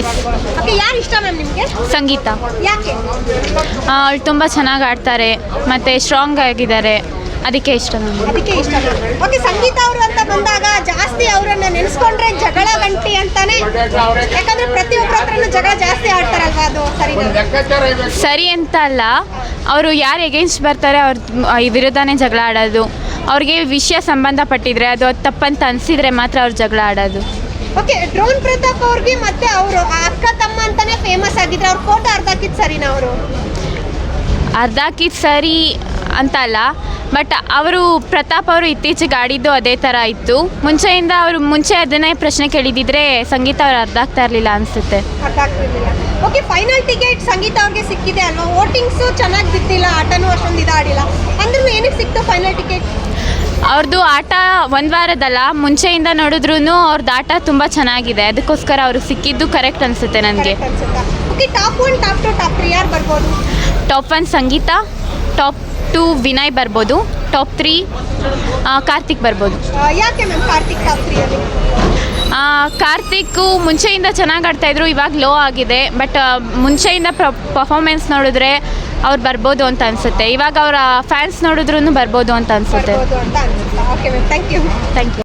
S. Okay, ಯಾರು ಇಷ್ಟ ma'am ನಿಮಗೆ? ಸಂಗೀತ. ಯಾಕೆ? ಅವಳು ತುಂಬ ಚೆನ್ನಾಗಿ ಆಡ್ತಾರೆ ಮತ್ತು ಸ್ಟ್ರಾಂಗ್ ಆಗಿದ್ದಾರೆ, ಅದಕ್ಕೆ ಇಷ್ಟ ನಮಗೆ. ಅದಕ್ಕೆ ಇಷ್ಟ. ಓಕೆ, ಸಂಗೀತ ಅವರು ಅಂತ ಬಂದಾಗ ಜಾಸ್ತಿ ಅವರನ್ನ ನೆನೆಸ್ಕೊಂಡ್ರೆ ಜಗಳ ಗಂಟಿ ಅಂತಾನೆ, ಯಾಕಂದ್ರೆ ಪ್ರತಿಯೊಬ್ಬರ ಹತ್ರನೂ ಜಗಳ ಜಾಸ್ತಿ ಆಡ್ತಾರಲ್ವಾ, ಅದು ಸರಿ? ಸರಿ ಅಂತ ಅಲ್ಲ, ಅವರು ಯಾರು ಎಗೇನ್ಸ್ಟ್ ಬರ್ತಾರೆ ಅವ್ರ ವಿರುದ್ಧನೇ ಜಗಳ ಆಡೋದು. ಅವ್ರಿಗೆ ವಿಷಯ ಸಂಬಂಧಪಟ್ಟಿದ್ರೆ ಅದು ತಪ್ಪಂತ ಅನಿಸಿದರೆ ಮಾತ್ರ ಅವ್ರು ಜಗಳ ಆಡೋದು. ಓಕೆ, ಡ್ರೋನ್ ಪ್ರತಾಪ್ ಅವ್ರಿಗೆ ಮತ್ತೆ ಅವರು ಅಕ್ಕ ತಮ್ಮ ಅಂತಾನೆ ಫೇಮಸ್ ಆಗಿದ್ರೆ ಅವ್ರ ಫೋಟೋ ಅರ್ಧಾಕಿದ್ ಸರಿನಾ? ಅವರು ಅರ್ಧಾಕಿದ್ ಸರಿ ಅಂತ ಅಲ್ಲ, ಬಟ್ ಅವರು ಪ್ರತಾಪ್ ಅವರು ಇತ್ತೀಚೆಗೆ ಆಡಿದ್ದು ಅದೇ ಥರ ಇತ್ತು. ಮುಂಚೆಯಿಂದ ಅವರು ಮುಂಚೆ ಅದನ್ನೇ ಪ್ರಶ್ನೆ ಕೇಳಿದಿದ್ರೆ ಸಂಗೀತ ಅವ್ರು ಅರ್ಧಾಗ್ತಾ ಇರಲಿಲ್ಲ ಅನಿಸುತ್ತೆ. ಓಕೆ, ಫೈನಲ್ ಟಿಕೆಟ್ ಸಂಗೀತ ಅವ್ರಿಗೆ ಸಿಕ್ಕಿದೆ ಅಲ್ವಾ? ವೋಟಿಂಗ್ಸು ಚೆನ್ನಾಗಿ ಬಿದ್ದಿಲ್ಲ, ಆಟನೂ ಅಷ್ಟೊಂದು ಇದಾಡಿಲ್ಲ, ಅಂದ್ರೂ ಏನಕ್ಕೆ ಸಿಕ್ತು ಫೈನಲ್ ಟಿಕೆಟ್? ಅವ್ರದ್ದು ಆಟ ಒಂದು ವಾರದಲ್ಲ, ಮುಂಚೆಯಿಂದ ನೋಡಿದ್ರೂ ಅವ್ರದ್ದು ಆಟ ತುಂಬ ಚೆನ್ನಾಗಿದೆ, ಅದಕ್ಕೋಸ್ಕರ ಅವ್ರಿಗೆ ಸಿಕ್ಕಿದ್ದು ಕರೆಕ್ಟ್ ಅನಿಸುತ್ತೆ ನನಗೆ. ಓಕೆ, ಟಾಪ್ 1, ಟಾಪ್ 2, ಟಾಪ್ 3 ಯಾರು ಬರ್ಬೋದು? ಟಾಪ್ 1 ಸಂಗೀತ, ಟಾಪ್ 2 ವಿನಯ್ ಬರ್ಬೋದು, ಟಾಪ್ 3 ಕಾರ್ತಿಕ್ ಬರ್ಬೋದು. ಯಾಕೆ ಮ್ಯಾಮ್ ಕಾರ್ತಿಕ್ ಟಾಪ್ 3 ಅಲ್ಲಿ? ಕಾರ್ತಿಕ್ ಮುಂಚೆಯಿಂದ ಚೆನ್ನಾಗಿ ಆಡ್ತಾಯಿದ್ರು, ಇವಾಗ ಲೋ ಆಗಿದೆ, ಬಟ್ ಮುಂಚೆಯಿಂದ ಪರ್ಫಾರ್ಮೆನ್ಸ್ ನೋಡಿದ್ರೆ ಅವ್ರು ಬರ್ಬೋದು ಅಂತ ಅನಿಸುತ್ತೆ. ಇವಾಗ ಅವರ ಫ್ಯಾನ್ಸ್ ನೋಡಿದ್ರೂ ಬರ್ಬೋದು ಅಂತ ಅನಿಸುತ್ತೆ. Okay ma'am, thank you. Thank you.